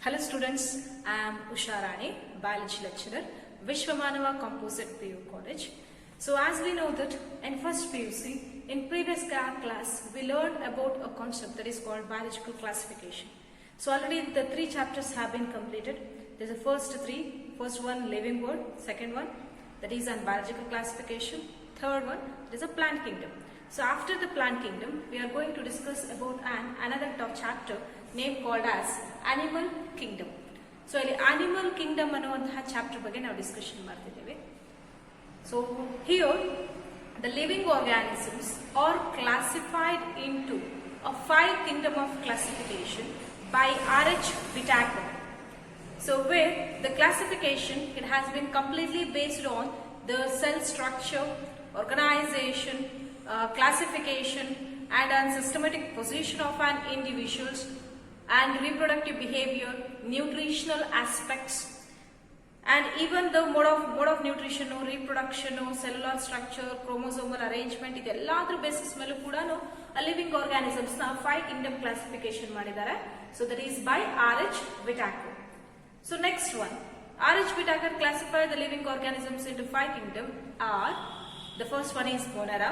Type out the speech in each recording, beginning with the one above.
Hello students, I am Usha Rani, biology lecturer, Vishwamanava Composite PU College. So as we know that in first PUC, in previous class, we learned about a concept that is called biological classification. So already the 3 chapters have been completed. There's the first one living world, second one that is on biological classification, third one that is a plant kingdom. So after the plant kingdom, we are going to discuss about another chapter name called as animal kingdom. So ಇಲ್ಲಿ animal kingdom ಅನ್ನುವಂತಹ chapter ಬಗ್ಗೆ ನಾವು discussion ಮಾಡ್ತಿದ್ದೇವೆ. So here the living organisms are classified into a 5 kingdom of classification by R.H. Whitaker. So where the classification, it has been completely based on the cell structure, organization, classification and on systematic position of an individuals and reproductive behavior, nutritional aspects, and even the mode of nutrition, reproduction, cellular structure, chromosomal arrangement, idelladra basis melu kuda a living organisms na 5 kingdom classification madidare. So that is by R.H. Whitaker. So next one, R.H. Whitaker classified the living organisms into 5 kingdom are, the first one is Monera,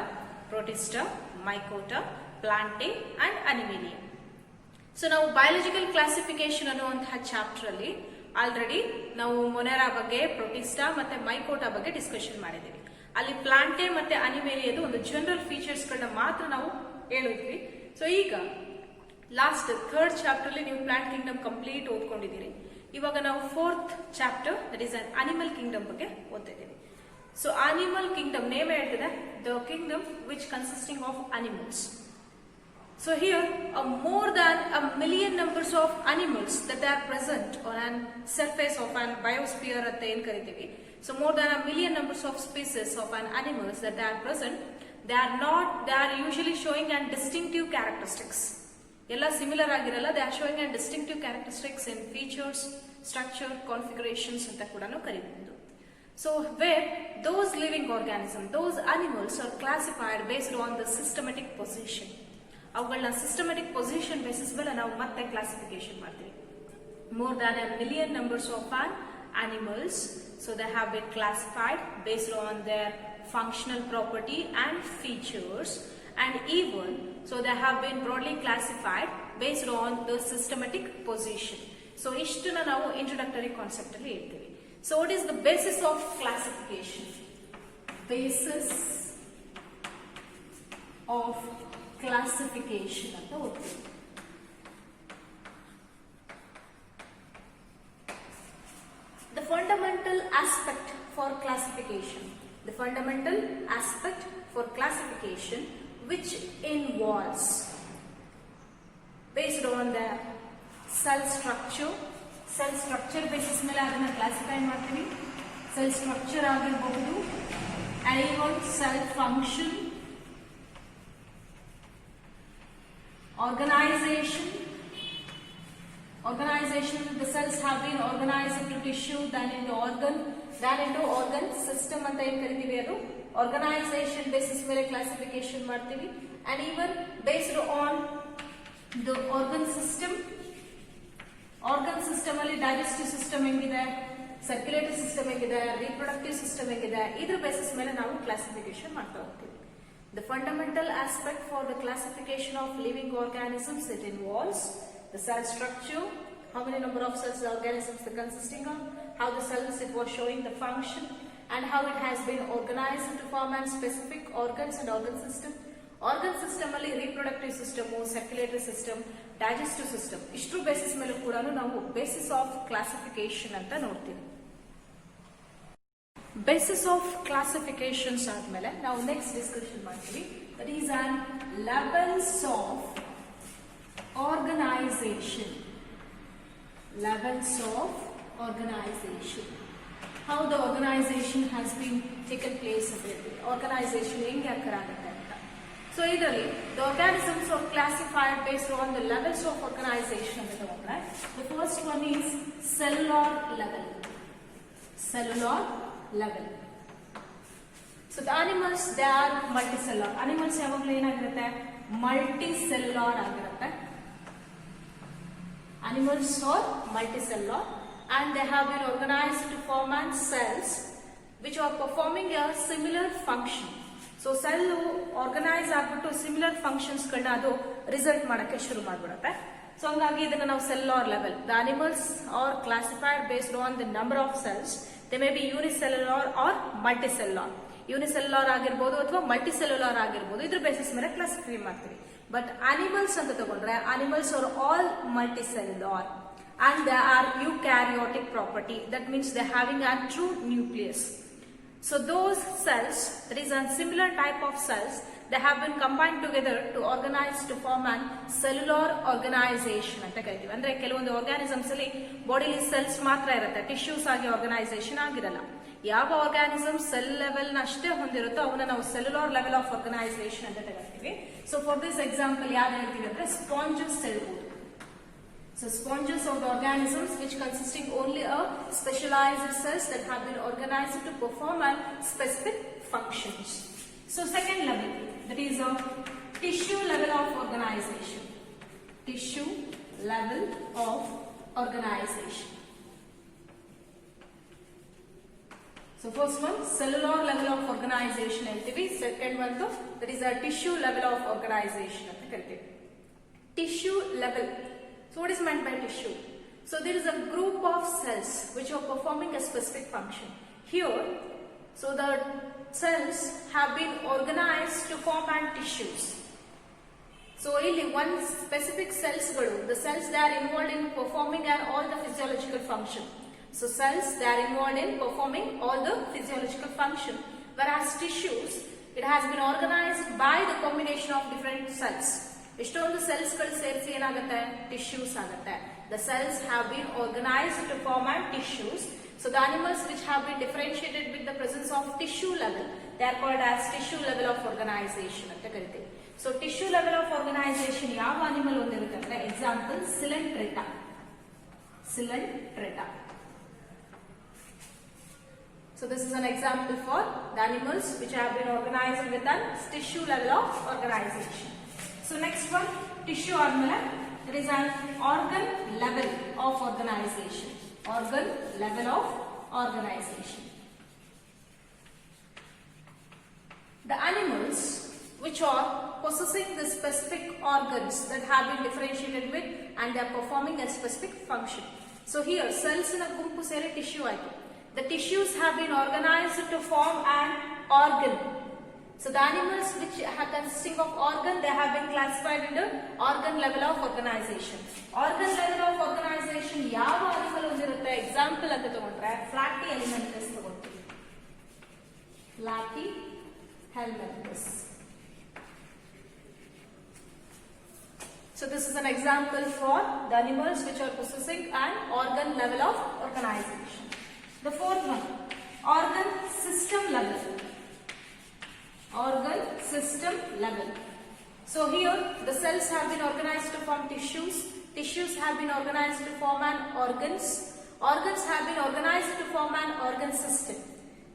Protista, Mycota, Plantae and Animalia. So now biological classification ಅನ್ನುವಂತಹ chapter ಅಲ್ಲಿ already ನಾವು ಮೊನೆರಾ ಬಗ್ಗೆ, Protista ಮತ್ತೆ ಮೈಕೋಟಾ ಬಗ್ಗೆ discussion ಮಾಡಿದ್ದೀವಿ. ಅಲ್ಲಿ ಪ್ಲಾಂಟೆ ಮತ್ತೆ ಅನಿಮೇಲಿಯದು ಒಂದು ಜನರಲ್ ಫೀಚರ್ಸ್ ಗಳನ್ನ ಮಾತ್ರ ನಾವು ಹೇಳಿದ್ವಿ. ಸೊ ಈಗ ಲಾಸ್ಟ್ ಥರ್ಡ್ ಚಾಪ್ಟರ್ ಅಲ್ಲಿ ನೀವು ಪ್ಲಾಂಟ್ ಕಿಂಗ್ಡಮ್ ಕಂಪ್ಲೀಟ್ ಓದ್ಕೊಂಡಿದ್ದೀರಿ. ಇವಾಗ ನಾವು fourth chapter that is on animal kingdom ಬಗ್ಗೆ ಓದ್ತಿದ್ದೀವಿ. ಸೊ ಅನಿಮಲ್ ಕಿಂಗ್ಡಮ್ ನೇಮ್ ಹೇಳ್ತಿದೆ the kingdom which consisting of animals. So here, more than a million numbers of animals that are present on a surface of an biosphere at the end. So more than a million numbers of species of an animals that are present, they are usually showing an distinctive characteristics. Yella similar agiralla, they are showing an distinctive characteristics in features, structure, configurations anta kudanu karibodu. So where those living organisms, those animals are classified based on the systematic position. ಅವುಗಳನ್ನ systematic position basis ಮೇಲೆ ನಾವು ಮತ್ತೆ classification ಮಾಡ್ತೀವಿ. More than A million numbers of animals, so they have been classified based on their functional property and features, and even so they have been broadly classified based on the systematic position. So ishtuna ನಾವು introductory concept ಅಲ್ಲಿ ಹೇಳ್ತೀವಿ. So what is the basis of classification? Basis of classification ಅಂತ ಓದ್ತೀವಿ. The fundamental aspect for classification. The fundamental aspect for classification which involves based on the cell structure. Cell structure basis ಮೇಲೆ ಅದನ್ನ classify ಮಾಡ್ತೀವಿ. Cell structure ಆಗಿರಬಹುದು, and even cell function, organization, the cells have been organized into tissue, then into organ system ಅಂತ ಏನು ಕರಿತೀವಿ ಅದು organization basis ಮೇಲೆ classification ಮಾಡ್ತೀವಿ. And even based on the organ system ಅಲ್ಲಿ digestive system ಹೆಂಗಿದೆ, circulatory system ಹೆಂಗಿದೆ, reproductive system ಹೆಂಗಿದೆ, ಇದ್ರ ಬೇಸಿಸ್ ಮೇಲೆ ನಾವು ಕ್ಲಾಸಿಫಿಕೇಶನ್ ಮಾಡ್ತಾ ಹೋಗ್ತೀವಿ. The fundamental aspect for the classification of living organisms, it involves the cell structure, how many number of cells the organisms are consisting of, how the cells it was showing the function, and how it has been organized into form and specific organs and organ system. Organ system ಅಲ್ಲಿ reproductive system, circulatory system, digestive system, ಇಷ್ಟು basis ಮೇಲೆ ಕೂಡ ನಾವು basis of classification ಅಂತ ನೋಡ್ತೀವಿ. Basis of classifications ಆದ್ಮೇಲೆ ನಾವು next discussion ಮಾಡ್ತೀವಿ. That is on levels of organisation. Levels of organisation, how the organisation has been taken place ಅಂತ ಹೇಳ್ತೀವಿ. ಆರ್ಗನೈಸೇಷನ್ ಹೆಂಗೆ ಅಕ್ಕರ್ ಆಗುತ್ತೆ ಅಂತ. ಸೊ ಇದರಲ್ಲಿ the organisms are classified based on the levels of organisation ಅಂತ ತಗೊಂಡ್ರೆ the first one is cellular level. Cellular level. So the animals, they are multicellular. Animals ಯಾವಾಗಲೂ ಏನಾಗಿರುತ್ತೆ, multicellular ಆಗಿರುತ್ತೆ. animals are multicellular and they have been organized to form an cells which are performing a similar function. So cell organise ಆಗ್ಬಿಟ್ಟು similar functions ಗಳನ್ನ ಅದು result ಮಾಡಕ್ಕೆ ಶುರು ಮಾಡ್ಬಿಡುತ್ತೆ. So ಹಂಗಾಗಿ ಇದನ್ನ ನಾವು cellular level, the animals are classified based on the number of cells. They may be unicellular or multicellular. Unicellular ಆಗಿರ್ಬೋದು ಅಥವಾ ಮಲ್ಟಿಸೆಲ್ಯುಲಾರ್ ಆಗಿರ್ಬೋದು, ಇದ್ರ ಬೇಸಿಸ್ ಮೇಲೆ ಕ್ಲಾಸಿಫೈ ಮಾಡ್ತೀವಿ. ಬಟ್ ಅನಿಮಲ್ಸ್ ಅಂತ ತಗೊಂಡ್ರೆ animals are all multicellular and they are eukaryotic property. That means they are having a true nucleus. So those cells, that is a similar type of cells, they have been combined together to organize to form an cellular organization ಅಂತ ಕರಿತೀವಿ. ಅಂದ್ರೆ ಕೆಲವೊಂದು organisms ಅಲ್ಲಿ ಬಾಡಿಲಿ cells ಮಾತ್ರ ಇರುತ್ತೆ, tissues ಆಗಿ organisation ಆಗಿರಲ್ಲ. ಯಾವ ಆರ್ಗಾನಿಸಮ್ ಸೆಲ್ ಲೆವೆಲ್ ನ ಅಷ್ಟೇ ಹೊಂದಿರುತ್ತೋ ಅವನ್ನ ನಾವು ಸೆಲ್ಯುಲಾರ್ ಲೆವೆಲ್ ಆಫ್ ಆರ್ಗನೈಸೇಷನ್ ಅಂತ ತಗೊಳ್ತೀವಿ. ಸೊ ಫಾರ್ ದಿಸ್ ಎಕ್ಸಾಂಪಲ್ ಯಾವ್ದು ಹೇಳ್ತೀವಿ ಅಂದ್ರೆ ಸ್ಪಾಂಜಸ್ ಹೇಳ್ಬೋದು. So sponges are the organisms which consisting only of specialized cells that have been organized to perform a specific functions. So second level, that is a tissue level of organization. Tissue level of organization. So first one, cellular level of organization ಹೇಳ್ತೀವಿ. Second one though, that is a tissue level of organization ಅಂತ ಕರಿತೀವಿ. Tissue level. So what is meant by tissue? So there is a group of cells which are performing a specific function. Here, so the cells have been organized to form an tissues. So only one specific cells, the cells they are involved in performing and all the physiological function. So cells they are involved in performing all the physiological function. Whereas tissues, it has been organized by the combination of different cells. ಎಷ್ಟೊಂದು cells ಗಳು ಸೇರಿಸಿ ಏನಾಗುತ್ತೆ, tissues ಆಗುತ್ತೆ. The cells have been organised to form and tissues. So the animals which have been differentiated with the presence of tissue level, they are called as tissue level of organisation ಅಂತ ಕರಿತೀವಿ. So tissue level of organisation ಯಾವ animal ಹೊಂದಿರುತ್ತೆ ಅಂದ್ರೆ example coelenterata. Coelenterata. So this is an example for the animals which have been organized with a tissue level of organization. So next one, tissue ಆದ್ಮೇಲೆ there is an organ level of organization. Organ level of organization. The animals which are possessing the specific organs that have been differentiated with and they are performing a specific function. So here cells in a gumpu seri tissue ಆಯ್ತು. The tissues have been organized to form an organ. So the animals which are consisting of organ, they have been classified into organ level of organization. Organ level of organization ಯಾವ animal ಹೊಂದಿರುತ್ತೆ? Example ಅಂತ ತಗೊಂಡ್ರೆ ಫ್ಲಾಟಿ ಹೆಲ್ಮೆಂಥಸ್ ತಗೊಳ್ತೀವಿ. ಫ್ಲಾಟಿ ಹೆಲ್ಮೆಂಥಸ್. So this is an example for the animals which are possessing an organ level of organization. The fourth one, organ system level. Organ system level. So here the cells have been organized to form tissues. Tissues have been organized to form an organs. Organs have been organized to form an organ system.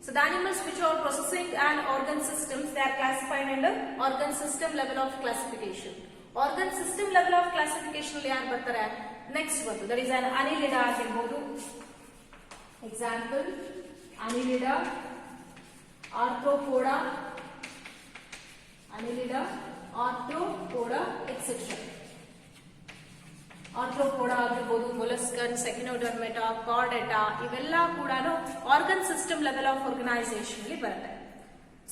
So the animals which are processing an organ systems, they are classified under organ system level of classification. Organ system level of classification ಅಲ್ಲಿ ಯಾರು ಬರ್ತಾರೆ? Next one, that is an annelida ಆಗಿರಬಹುದು. Example, annelida, arthropoda, annelida, arthropoda, etc. Arthropoda ಆಗಿರಬಹುದು, molluscans, echinodermata, chordata, ಇವೆಲ್ಲ ಕೂಡ organ system level of organization ಅಲ್ಲಿ ಬರುತ್ತೆ.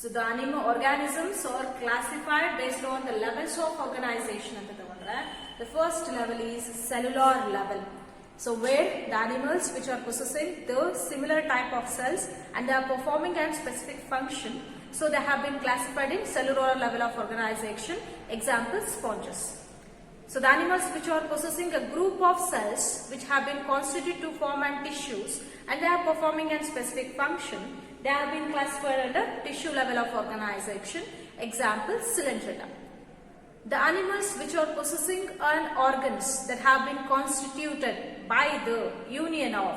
So the animal organisms are classified based on the levels of organization ಅಂತ ತಗೊಂಡ್ರೆ the first level is cellular level. So where the animals which are possessing the similar type of cells and they are performing a specific function, so they have been classified in cellular level of organization. Example, sponges. So the animals which are possessing a group of cells which have been constituted to form an tissues and they are performing a specific function, they have been classified under tissue level of organization. Example, Coelenterata. The animals which are possessing an organs that have been constituted by the union of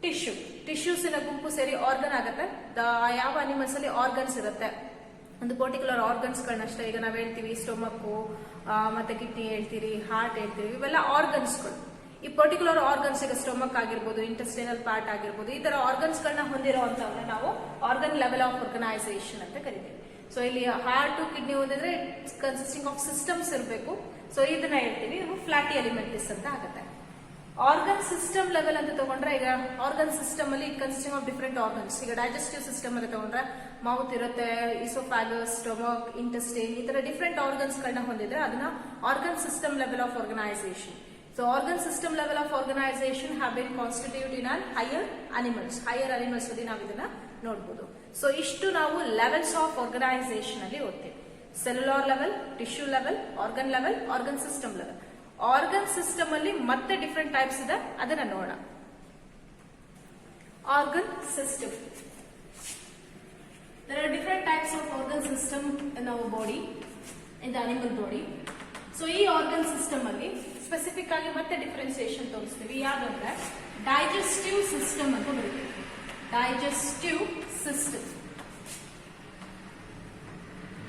tissue. Tissues in a gumpu seri organ ಆಗುತ್ತೆ. ಯಾವ animals ಅಲ್ಲಿ organs ಇರುತ್ತೆ? ಒಂದು particular ಆರ್ಗನ್ಸ್ಗಳನ್ನಷ್ಟೇ. ಈಗ ನಾವು ಹೇಳ್ತೀವಿ stomach, ಮತ್ತೆ kidney ಹೇಳ್ತೀರಿ, ಹಾರ್ಟ್ ಹೇಳ್ತೀವಿ, ಇವೆಲ್ಲ ಆರ್ಗನ್ಸ್ಗಳು. ಈ ಪರ್ಟಿಕ್ಯುಲರ್ ಆರ್ಗನ್ಸ್, ಈಗ ಸ್ಟೊಮಕ್ ಆಗಿರ್ಬೋದು, ಇಂಟೆಸ್ಟೈನಲ್ ಪಾರ್ಟ್ ಆಗಿರ್ಬೋದು, ಈ ತರ ಆರ್ಗನ್ಸ್ ಗಳನ್ನ ಹೊಂದಿರುವಂತವನ್ನ ನಾವು ಆರ್ಗನ್ ಲೆವೆಲ್ ಆಫ್ ಆರ್ಗನೈಸೇಷನ್ ಅಂತ ಕರಿತೀವಿ. ಸೊ ಇಲ್ಲಿ ಹಾರ್ಟ್ ಕಿಡ್ನಿ ಓದಿದ್ರೆ ಕನ್ಸಿಸ್ಟಿಂಗ್ ಆಫ್ ಸಿಸ್ಟಮ್ಸ್ ಇರಬೇಕು. ಸೊ ಇದನ್ನ ಹೇಳ್ತೀವಿ ಫ್ಲಾಟಿ ಎಲಿಮೆಂಟಿಸ್ ಅಂತ ಆಗುತ್ತೆ. ಆರ್ಗನ್ ಸಿಸ್ಟಮ್ ಲೆವೆಲ್ ಅಂತ ತಗೊಂಡ್ರೆ, ಈಗ ಆರ್ಗನ್ ಸಿಸ್ಟಮ್ ಅಲ್ಲಿ ಕನ್ಸಿಸ್ಟಿಂಗ್ ಆಫ್ ಡಿಫರೆಂಟ್ ಆರ್ಗನ್ಸ್. ಈಗ ಡೈಜೆಸ್ಟಿವ್ ಸಿಸ್ಟಮ್ ಅಂತ ತಗೊಂಡ್ರೆ ಮೌತ್ ಇರುತ್ತೆ, ಇಸೋಫ್ಯಾಗಸ್, ಸ್ಟೊಮಕ್, ಇಂಟೆಸ್ಟೈನ್, ಈ ತರ ಡಿಫರೆಂಟ್ ಆರ್ಗನ್ಸ್ ಗಳನ್ನ ಹೊಂದಿದ್ರೆ ಅದನ್ನ organ system level of organisation. So organ system level of organization have been constituted in higher animals. Higher animals ಅಲ್ಲಿ ನಾವು ಇದನ್ನ ನೋಡಬಹುದು. ಸೊ ಇಷ್ಟು ನಾವು ಲೆವೆಲ್ಸ್ ಆಫ್ ಆರ್ಗನೈಸೇಷನ್ ಅಲ್ಲಿ ಓದ್ತೀವಿ. Cellular level, tissue level, organ system level. Organ system ಅಲ್ಲಿ ಮತ್ತೆ ಡಿಫರೆಂಟ್ ಟೈಪ್ಸ್ ಇದೆ, ಅದನ್ನ ನೋಡೋಣ. Organ system. There are different types of organ system in our body, in the animal body. So ಈ organ system ಅಲ್ಲಿ specific ಆಗಿ ಮತ್ತೆ differentiation ತೋರಿಸ್ತೀವಿ. ಯಾವ್ದಂದ್ರೆ ಡೈಜೆಸ್ಟಿವ್ ಸಿಸ್ಟಮ್ ಅಂತ ಬರುತ್ತೆ. Digestive system.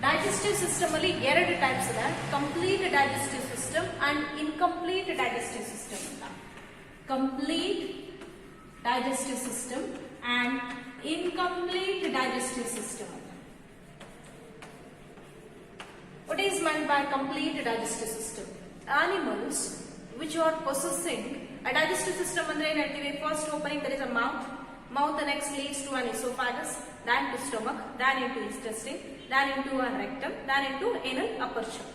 ಡೈಜೆಸ್ಟಿವ್ ಸಿಸ್ಟಮ್ ಅಲ್ಲಿ ಎರಡು ಟೈಪ್ಸ್ ಇದೆ, complete digestive system and incomplete digestive system ಅಂತ. Complete digestive system and incomplete digestive system. What is meant by complete digestive system? Animals which are possessing a digestive system andre ಏನು ಹೇಳ್ತೀವಿ? First opening there is a mouth next leads to an esophagus, then to stomach, then into intestine, then into a rectum, then into anal aperture.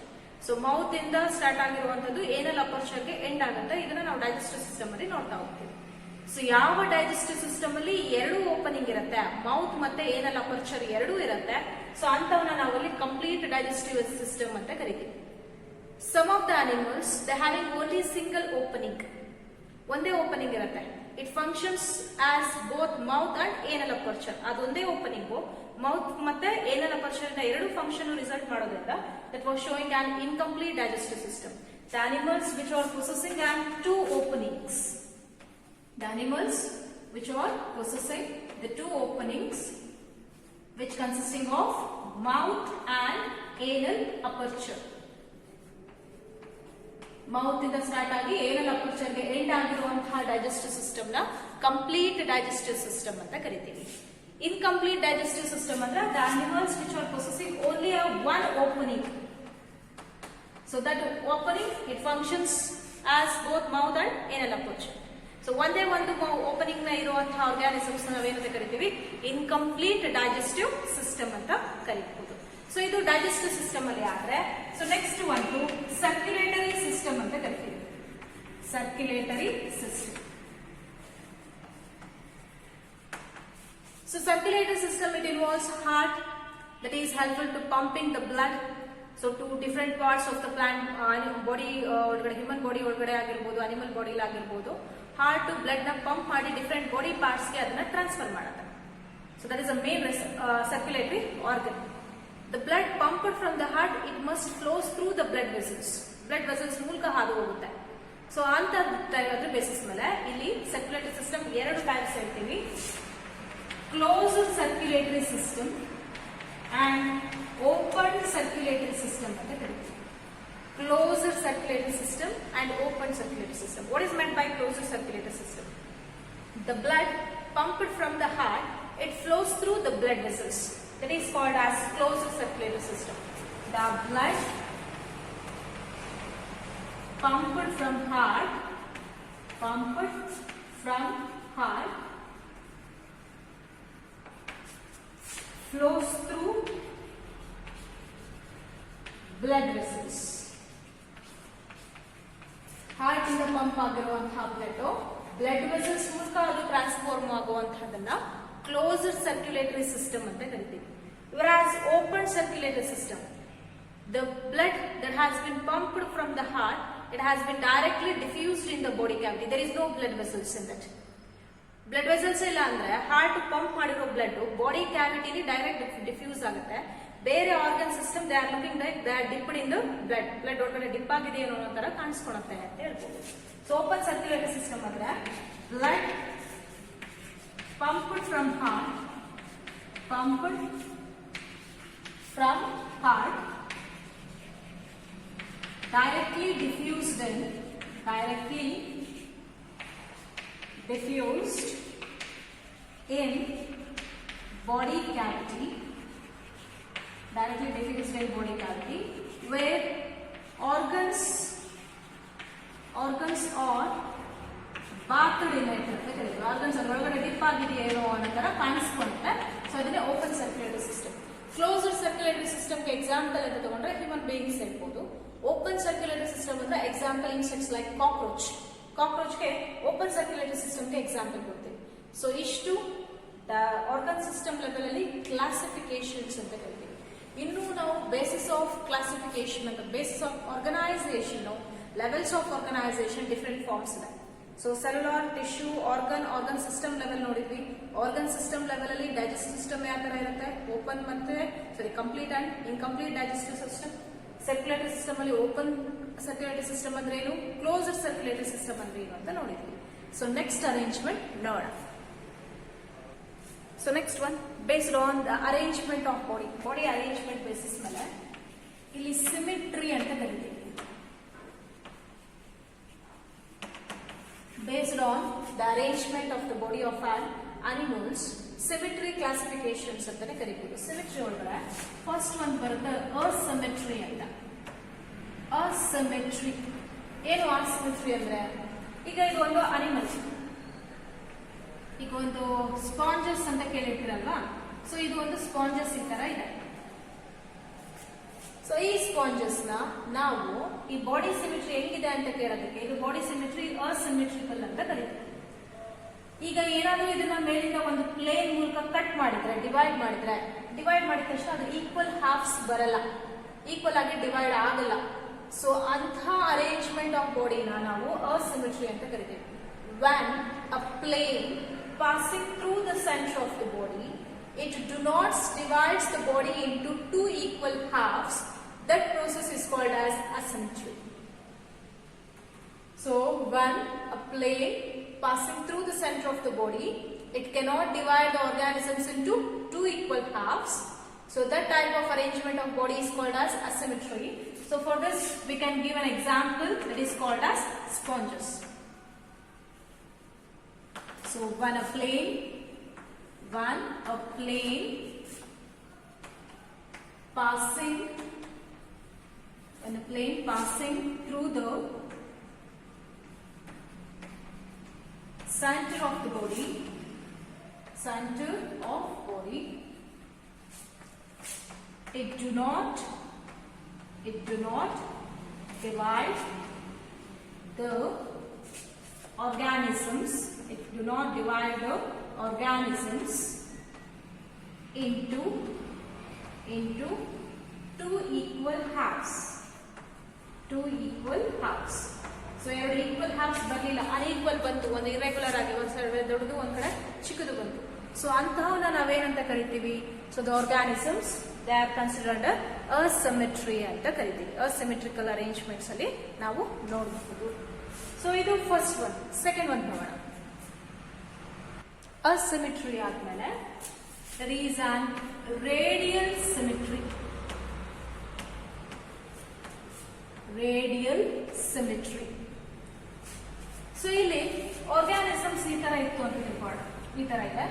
So mouth ಇಂದ start ಆಗಿರುವಂತದ್ದು anal aperture ಗೆ end ಆಗುತ್ತೆ. ಇದನ್ನ ನಾವು digestive system ಅಲ್ಲಿ ನೋಡ್ತಾ ಹೋಗ್ತೀವಿ. So ಯಾವ ಡೈಜೆಸ್ಟಿವ್ ಸಿಸ್ಟಮ್ ಅಲ್ಲಿ ಎರಡು ಓಪನಿಂಗ್ ಇರುತ್ತೆ, ಮೌತ್ ಮತ್ತೆ ಏನಲ್ ಅಪರ್ಚರ್ ಎರಡೂ ಇರುತ್ತೆ, ಸೊ ಅಂತವನ್ನ ನಾವಲ್ಲಿ ಕಂಪ್ಲೀಟ್ ಡೈಜೆಸ್ಟಿವ್ ಸಿಸ್ಟಮ್ ಅಂತ ಕರಿತೀವಿ. Some of the animals they having only single opening, ಒಂದೇ ಓಪನಿಂಗ್ ಇರುತ್ತೆ. It functions as both mouth and anal aperture. ಅದೊಂದೇ ಓಪನಿಂಗು ಮೌತ್ ಮತ್ತೆ ಏನಲ್ ಅಪರ್ಚರ್ ಇಂದ ಎರಡು ಫಂಕ್ಷನ್ ರಿಸಲ್ಟ್ ಮಾಡೋದ್ರಿಂದ that was showing an incomplete digestive system. The animals which are possessing on two openings. The animals which are possessing the two openings, which consisting of mouth and anal aperture. Mouth ಇಂದ start ಆಗಿ anal aperture ಗೆ end ಆಗಿರುವಂತಹ digestive system ನ complete digestive system ಅಂತ ಕರಿತೀವಿ. Incomplete digestive system ಅಂದ್ರೆ the animals which are possessing only a one opening. So that opening it functions as both mouth and anal aperture. So ಒಂದೇ ಒಂದು opening ನ ಇರುವಂತಹ organisms ನಾವೇನಂತ ಕರಿತೀವಿ? ಇನ್ಕಂಪ್ಲೀಟ್ ಡೈಜೆಸ್ಟಿವ್ ಸಿಸ್ಟಮ್ ಅಂತ ಕರೀಬಹುದು. ಸೊ ಇದು ಡೈಜೆಸ್ಟಿವ್ ಸಿಸ್ಟಮ್ ಅಲ್ಲಿ ಆದ್ರೆ, ಸೊ ನೆಕ್ಸ್ಟ್ ಒಂದು ಸರ್ಕ್ಯುಲೇಟರಿ ಸಿಸ್ಟಮ್ ಅಂತ ಕರಿತೀವಿ. Circulatory system. So circulatory system it involves heart that is helpful to pumping the blood. So to different parts of the plant body ಒಳಗಡೆ, human body ಒಳಗಡೆ ಆಗಿರ್ಬೋದು, animal ಬಾಡಿಲಿ ಆಗಿರ್ಬೋದು, ಹಾರ್ಟ್ ಬ್ಲಡ್ ನ pump ಮಾಡಿ different body parts ಗೆ ಅದನ್ನ transfer ಮಾಡುತ್ತೆ. So that is a main circulatory organ. The blood pumped from the heart it must flows through the blood vessels. Blood vessels ಮೂಲಕ ಹಾದು ಹೋಗುತ್ತೆ. ಸೊ ಅಂತ ಅದ್ರ ಬೇಸಿಸ್ ಮೇಲೆ ಇಲ್ಲಿ ಸರ್ಕ್ಯುಲೇಟರಿ ಸಿಸ್ಟಮ್ ಎರಡು ಟೈಪ್ಸ್ ಹೇಳ್ತೀವಿ. Closed circulatory system and open circulatory system ಅಂತ ಕರೀತೀವಿ. Closed circulatory system and open circulatory system. What is meant by closed circulatory system? The blood pumped from the heart, it flows through the blood vessels. That is called as closed circulatory system. The blood pumped from heart flows through blood vessels. Heart ಇಂದ pump ಆಗಿರುವಂತಹ blood vessels ಮೂಲಕ ಅದು transform ಆಗುವಂತಹದನ್ನ closed circulatory system ಅಂತ ಕರಿತೀವಿ. Whereas open circulatory system, the blood that has been pumped from the heart, it has been directly diffused in the body cavity. There is no blood vessels in that. Blood vessels ಇಲ್ಲ ಅಂದ್ರೆ heart pump ಮಾಡಿರೋ blood body ಕ್ಯಾವಿಟಿಲಿ direct diffuse ಆಗುತ್ತೆ. ಬೇರೆ organ system they are looking like they are dipped in the blood ಒಳಗಡೆ drip ಆಗಿದೆ ಅನ್ನೋ ತರ ಕಾಣಿಸ್ಕೊಳುತ್ತೆ ಅಂತ ಹೇಳ್ಬೋದು. ಸೊ ಓಪನ್ ಸರ್ಕ್ಯುಲೇಟರಿ ಸಿಸ್ಟಮ್ ಅಂದ್ರೆ blood pumped from heart from heart directly diffused in body cavity, where organs are bathed in it. Organs are ಒಳಗಡೆ dip ಆಗಿದೆಯೋ ಅನ್ನೋ ತರ ಕಾಣಿಸ್ಕೊಂಡೆ. ಸೊ ಅದನ್ನೇ open circulatory system. Closed circulatory ಸಿಸ್ಟಮ್ಗೆ ಎಕ್ಸಾಂಪಲ್ ಅಂತ ತಗೊಂಡ್ರೆ ಹ್ಯೂಮನ್ ಬೀಯಿಂಗ್ಸ್ ಹೇಳ್ಬೋದು. ಓಪನ್ ಸರ್ಕ್ಯುಲೇಟರಿ ಸಿಸ್ಟಮ್ ಅಂದ್ರೆ ಎಕ್ಸಾಂಪಲ್ ಇನ್ಸೆಕ್ಟ್ಸ್ ಲೈಕ್ ಕಾಕ್ರೋಚ್ಗೆ ಓಪನ್ ಸರ್ಕ್ಯುಲೇಟರಿ ಸಿಸ್ಟಮ್ಗೆ ಎಕ್ಸಾಂಪಲ್ ಕೊಡ್ತೀವಿ. ಸೊ ಇಷ್ಟು ಆರ್ಗನ್ ಸಿಸ್ಟಮ್ ಲೆವೆಲ್ ಅಲ್ಲಿ ಕ್ಲಾಸಿಫಿಕೇಶನ್ಸ್ ಅಂತ ಕರಿತೀವಿ. ಇನ್ನು ನಾವು ಬೇಸಿಸ್ ಆಫ್ ಕ್ಲಾಸಿಫಿಕೇಶನ್ ಅಂತ basis of organisation, levels of organisation different forms ಇದೆ. So cellular, tissue, organ system level ನೋಡಿದ್ವಿ. ಆರ್ಗನ್ ಸಿಸ್ಟಮ್ ಲೆವೆಲ್ ಅಲ್ಲಿ ಡೈಜೆಸ್ಟಿವ್ ಸಿಸ್ಟಮ್ ಯಾವ ತರ ಇರುತ್ತೆ, ಓಪನ್ ಮತ್ತೆ complete and incomplete digestive system. Circulatory system ಅಲ್ಲಿ ಓಪನ್ ಸರ್ಕ್ಯುಲೇಟರಿ ಸಿಸ್ಟಮ್ ಅಂದ್ರೆ ಏನು, ಕ್ಲೋಸ್ಡ್ ಸರ್ಕ್ಯುಲೇಟರಿ ಸಿಸ್ಟಮ್ ಅಂದ್ರೆ ಏನು ಅಂತ ನೋಡಿದ್ವಿ. ಸೊ ನೆಕ್ಸ್ಟ್ ಅರೇಂಜ್ಮೆಂಟ್ ನೋಡೋಣ. So next one based on the arrangement of body arrangement basis ಮೇಲೆ ಇಲ್ಲಿ ಸಿಮಿಟ್ರಿ ಅಂತ ಕರಿತೀವಿ. Based on the arrangement of the body of animals, symmetry classifications ಅಂತಾನೆ ಕರೀತೀವಿ. ಸಿಮಿಟ್ರಿ ಒಳಗಡೆ ಫಸ್ಟ್ ಒಂದು ಬರುತ್ತೆ ಅಸಿಮೆಟ್ರಿ ಅಂತ. ಅಸಿಮೆಟ್ರಿ ಏನು ಅಸಿಮೆಟ್ರಿ ಅಂದ್ರೆ, ಈಗ ಇದು ಒಂದು ಅನಿಮಲ್, ಈಗ ಒಂದು ಸ್ಪಾಂಜಸ್ ಅಂತ ಕೇಳಿರ್ತೀರಲ್ವಾ. ಸೊ ಇದು ಒಂದು ಸ್ಪಾಂಜಸ್ ಈ ತರ ಇದೆ. ಸೊ ಈ ಸ್ಪಾಂಜಸ್ ನ ನಾವು ಈ ಬಾಡಿ ಸಿಮಿಟ್ರಿ ಹೆಂಗಿದೆ ಅಂತ ಕೇಳೋದಕ್ಕೆ ಇದು ಬಾಡಿ ಸಿಮಿಟ್ರಿ ಅಸಿಮೆಟ್ರಿಕಲ್ ಅಂತ ಕರೀತೀವಿ. ಈಗ ಏನಾದ್ರೂ ಇದನ್ನ ಮೇಲಿಂದ ಒಂದು ಪ್ಲೇನ್ ಮೂಲಕ ಕಟ್ ಮಾಡಿದ್ರೆ, ಡಿವೈಡ್ ಮಾಡಿದ ತಕ್ಷಣ ಅದು ಈಕ್ವಲ್ ಹಾಫ್ಸ್ ಬರಲ್ಲ, ಈಕ್ವಲ್ ಆಗಿ ಡಿವೈಡ್ ಆಗಲ್ಲ. ಸೊ ಅಂಥ ಅರೇಂಜ್ಮೆಂಟ್ ಆಫ್ ಬಾಡಿನ ನಾವು ಅಸಿಮೆಟ್ರಿ ಅಂತ ಕರಿತೀವಿ. When a plane passing through the center of the body, it do not divides the body into two equal halves. That process is called as asymmetry. So when a plane passing through the center of the body, it cannot divide the organisms into two equal halves. So that type of arrangement of body is called as asymmetry. So for this we can give an example that is called as sponges. So when a plane passing through the center of body, it do not divide the organisms. It do not divide the organisms into two equal halves. So ಎರಡು equal halves ಬರಲಿಲ್ಲ, unequal ಬಂತು, ಒಂದು irregular ಆಗಿ ಒಂದ್ side ದೊಡ್ಡದು ಒಂದ್ ಕಡೆ ಚಿಕ್ಕದು ಬಂತು. ಸೊ ಅಂತಹವನ್ನ ನಾವೇನಂತ ಕರಿತೀವಿ, so the organisms they are considered asymmetry ಅಂತ ಕರಿತೀವಿ. ಅಸಿಮೆಟ್ರಿಕಲ್ ಅರೇಂಜ್ಮೆಂಟ್ಸ್ ಅಲ್ಲಿ ನಾವು ನೋಡಬಹುದು. ಸೊ ಇದು ಫಸ್ಟ್ ಒನ್. ಸೆಕೆಂಡ್ ಒನ್ ನೋಡೋಣ. ಅಸಿಮೆಟ್ರಿ ಆದ್ಮೇಲೆ there is an radial symmetry. So ಇಲ್ಲಿ ಆರ್ಗಾನಿಸಮ್ಸ್ ಈ ತರ ಇತ್ತು ಅಂತ ತಿಳ್ಕೊಳ್ಳೋಣ. ಈ ತರ ಇದೆ.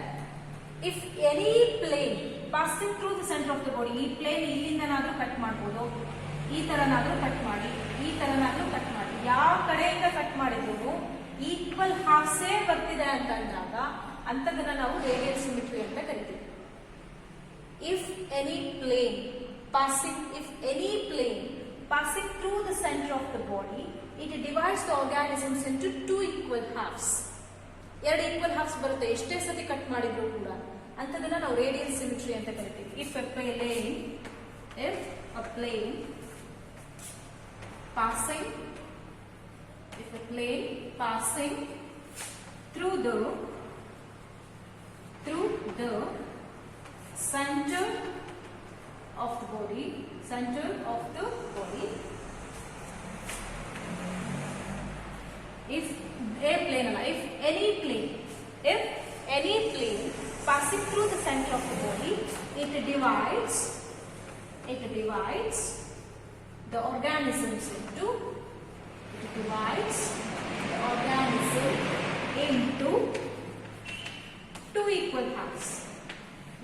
If any plane passing through the centre of the body, ಈ ಪ್ಲೇನ್ ಇಲ್ಲಿಂದನಾದ್ರೂ ಕಟ್ ಮಾಡ್ಬೋದು, ಈ ತರನಾದ್ರೂ ಕಟ್ ಮಾಡಿ, ಈ ತರನಾದ್ರೂ ಕಟ್ ಮಾಡಿ, ಯಾವ ಕಡೆಯಿಂದ ಕಟ್ ಮಾಡಿದ್ರು ಈಕ್ವಲ್ ಹಾಫ್ಸೇ ಬರ್ತಿದೆ ಅಂತ ಅಂದಾಗ ಅಂತದನ್ನ ನಾವು ರೇಡಿಯಲ್ ಸಿಮಿಟ್ರಿ ಅಂತ ಕರಿತೀವಿ. If any plane passing through the center of the body, it divides the organisms into two equal halves. ಎರಡು ಈಕ್ವಲ್ ಹಾಫ್ಸ್ ಬರುತ್ತೆ ಎಷ್ಟೇ ಸತಿ ಕಟ್ ಮಾಡಿದ್ರು ಕೂಡ, ಅಂತದನ್ನ ನಾವು ರೇಡಿಯಲ್ ಸಿಮಿಟ್ರಿ ಅಂತ ಕರಿತೀವಿ. If a plane passing through the center of the body, if any plane passing through the center of the body, it divides it divides the organisms into two equal halves.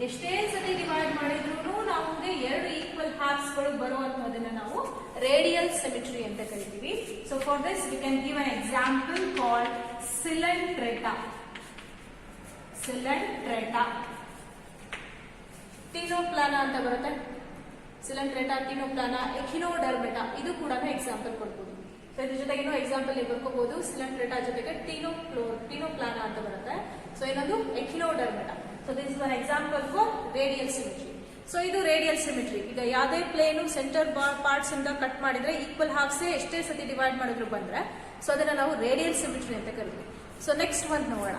ಎಷ್ಟೇ ಸತಿ divide ಮಾಡಿದ್ರು ನಮಗೆ ಎರಡು equal halves ಗಳು ಬರುವಂತದನ್ನ ನಾವು radial symmetry ಅಂತ ಕರಿತೀವಿ. So for this we can give an example called Coelenterata. Ctenoplana ಅಂತ ಬರುತ್ತೆ. ಸಿಲೆಂಟ್ರೆಟಾ, ಟಿನೋಪ್ಲಾನಾ, ಎಖಿನೋಡರ್ಮೆಟಾ, ಇದು ಕೂಡ ಎಕ್ಸಾಂಪಲ್ ಕೊಡ್ಬೋದು. ಸೊ ಇದ್ರ ಜೊತೆಗೆ ಇನ್ನೂ ಎಕ್ಸಾಂಪಲ್ ನೀವು ಬರ್ಕೋಬಹುದು. ಸಿಲೆಂಟ್ರೆಟಾ ಜೊತೆಗೆ ಟಿನೋಪ್ಲಾನಾ ಅಂತ ಬರುತ್ತೆ. ಸೊ ಇನ್ನೊಂದು ಎಖಿನೋಡರ್ಮೆಟಾ. So this is an example for radial symmetry. So ಇದು ರೇಡಿಯಲ್ ಸಿಮೆಟ್ರಿ. ಈಗ ಯಾವುದೇ ಪ್ಲೇನ್ ಸೆಂಟರ್ ಪಾರ್ಟ್ಸ್ ಇಂದ ಕಟ್ ಮಾಡಿದ್ರೆ ಈಕ್ವಲ್ ಹಾಫ್ಸ್ ಎಷ್ಟೇ ಸತಿ ಡಿವೈಡ್ ಮಾಡಿದ್ರು ಬಂದ್ರೆ ಸೊ ಅದನ್ನ ನಾವು ರೇಡಿಯಲ್ ಸಿಮೆಟ್ರಿ ಅಂತ ಕರಿತೀವಿ. ಸೊ ನೆಕ್ಸ್ಟ್ ಒಂದು ನೋಡೋಣ.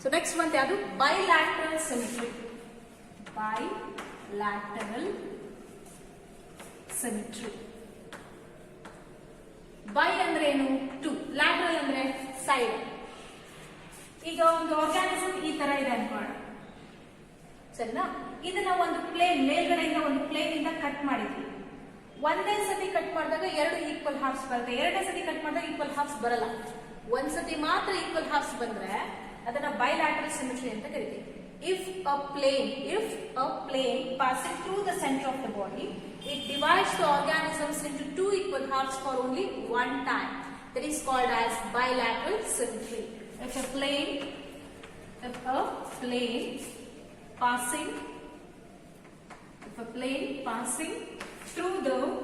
ಸೊ ನೆಕ್ಸ್ಟ್ ಒಂದು ಯಾವುದು? ಬೈಲ್ಯಾಟರಲ್ ಸಿಮೆಟ್ರಿ. ಬೈಲ್ಯಾಟರಲ್ ಸಿಮೆಟ್ರಿ. ಬೈ ಅಂದ್ರೆ ಏನು? ಟು. ಲ್ಯಾಟರಲ್ ಅಂದ್ರೆ ಸೈಡ್. ಈಗ ಒಂದು ಆರ್ಗಾನಿಸಮ್ ಈ ತರ ಇದೆ ಅನ್ಕೋಣ, ಸರಿನಾ? ಇದನ್ನ ಒಂದು ಪ್ಲೇನ್ ಮೇಲ್ಗಡೆಯಿಂದ ಒಂದು ಪ್ಲೇನ್ ಇಂದ ಕಟ್ ಮಾಡಿದ್ವಿ. ಒಂದೇ ಸತಿ ಕಟ್ ಮಾಡಿದಾಗ ಎರಡು ಈಕ್ವಲ್ ಹಾಫ್ಸ್ ಬರುತ್ತೆ. ಎರಡನೇ ಸತಿ ಕಟ್ ಮಾಡಿದಾಗ ಈಕ್ವಲ್ ಹಾಫ್ಸ್ ಬರಲ್ಲ. ಒಂದ್ ಸತಿ ಮಾತ್ರ ಈಕ್ವಲ್ ಹಾಫ್ಸ್ ಬಂದ್ರೆ ಅದನ್ನ ಬೈಲ್ಯಾಟರಲ್ ಸಿಮೆಟ್ರಿ ಅಂತ ಕರಿತೀವಿ. If a plane passing through the center of the body, it divides the organisms into two equal halves for only one time. That is called as bilateral symmetry. If a plane passing through the center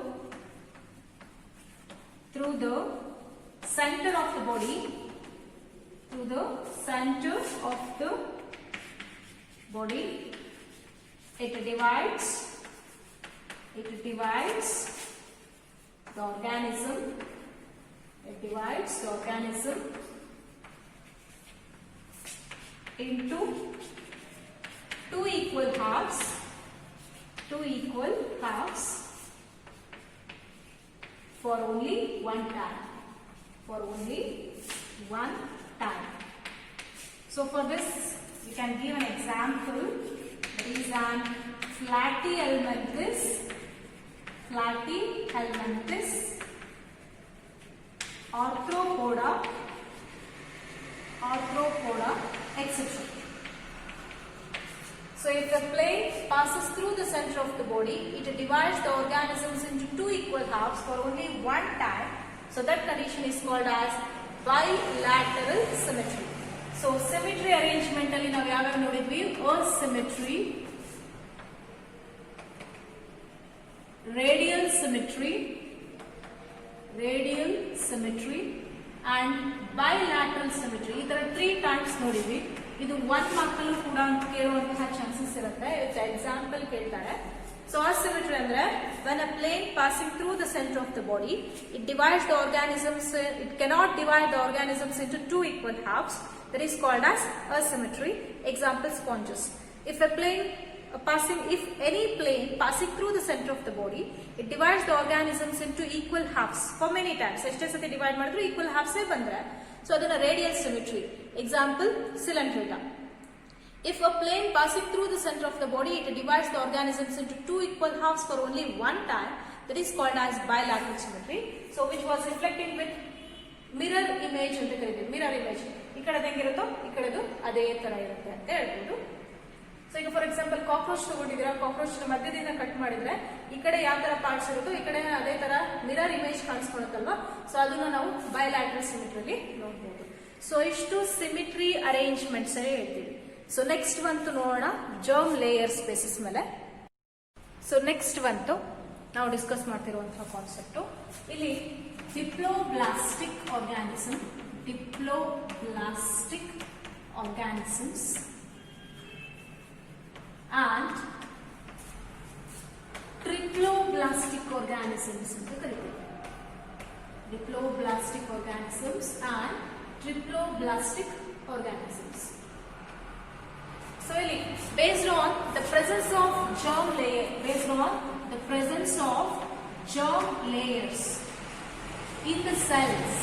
of the body, it divides the organism. Into two equal halves for only one time. So for this we can give an example. That is an platyhelminthes, arthropoda, etc. So if the plane passes through the center of the body, it divides the organisms into two equal halves for only one time. So that condition is called as bilateral symmetry. So symmetry arrangement alli ನಾವು ಯಾವ್ಯಾವ ನೋಡಿದ್ವಿ? asymmetry, radial symmetry and bilateral symmetry. ಈ ತರ 3 types ನೋಡಿದ್ವಿ. ಇದು 1 ಮಾರ್ಕಲ್ಲೂ ಕೂಡ ಕೇಳುವಂತಹ chances ಇರುತ್ತೆ. ಎಕ್ಸಾಂಪಲ್ ಕೇಳ್ತಾರೆ. ಸೊ asymmetry ಅಂದ್ರೆ when a plane passing through the center of the body, it cannot divide the organisms into two equal halves. That is called as asymmetry. Example, sponges. If any plane passing through the center of the body, it divides the organisms into equal halves for many times. ಎಷ್ಟೇ ಸತಿ divide ಮಾಡಿದ್ರು equal halves ಬಂದ್ರೆ so ಅದನ್ನ radial symmetry. Example, Coelenterata. If a plane passing through the center of the body, it divides the organisms into two equal halves for only one time. That is called as bilateral symmetry. So which was reflecting with mirror image ಅಂತ ಕರೀತೀವಿ. Mirror image ಈ ಕಡೆದು ಹೆಂಗಿರುತ್ತೋ ಈ ಕಡೆದು ಅದೇ ತರ ಇರುತ್ತೆ ಅಂತ ಹೇಳ್ಬೋದು. ಸೊ ಈಗ ಫಾರ್ ಎಕ್ಸಾಂಪಲ್ ಕಾಕ್ರೋಚ್ ತಗೊಂಡಿದ್ದೀರಾ, ಕಾಕ್ರೋಚ್ ಮಧ್ಯದಿಂದ ಕಟ್ ಮಾಡಿದ್ರೆ ಈ ಕಡೆ ಯಾವ ತರ ಪಾರ್ಟ್ಸ್ ಇರುತ್ತೋ ಈ ಕಡೆ ಅದೇ ತರ ಮಿರರ್ ಇಮೇಜ್ ಕಾಣಿಸ್ಕೊಳುತ್ತಲ್ವಾ. ಸೊ ಅದನ್ನ ನಾವು ಬೈಲ್ಯಾಟರಲ್ ಸಿಮೆಟ್ರಿಲಿ ನೋಡ್ಬೋದು. ಸೊ ಇಷ್ಟು ಸಿಮೆಟ್ರಿ ಅರೇಂಜ್ಮೆಂಟ್ಸ್ ಹೇಳ್ತೀವಿ. ಸೊ ನೆಕ್ಸ್ಟ್ ಬಂತು ನೋಡೋಣ ಜರ್ಮ್ ಲೇಯರ್ಸ್ ಬೇಸಿಸ್ ಮೇಲೆ. ಸೊ ನೆಕ್ಸ್ಟ್ ಬಂತು ನಾವು ಡಿಸ್ಕಸ್ ಮಾಡ್ತಿರುವಂತಹ ಕಾನ್ಸೆಪ್ಟ್ ಇಲ್ಲಿ diploblastic organisms and triploblastic organisms ಅಂತ ಕರೀತೀವಿ. Diploblastic organisms and triploblastic organisms. So ಇಲ್ಲಿ based on the presence of germ layers in the cells,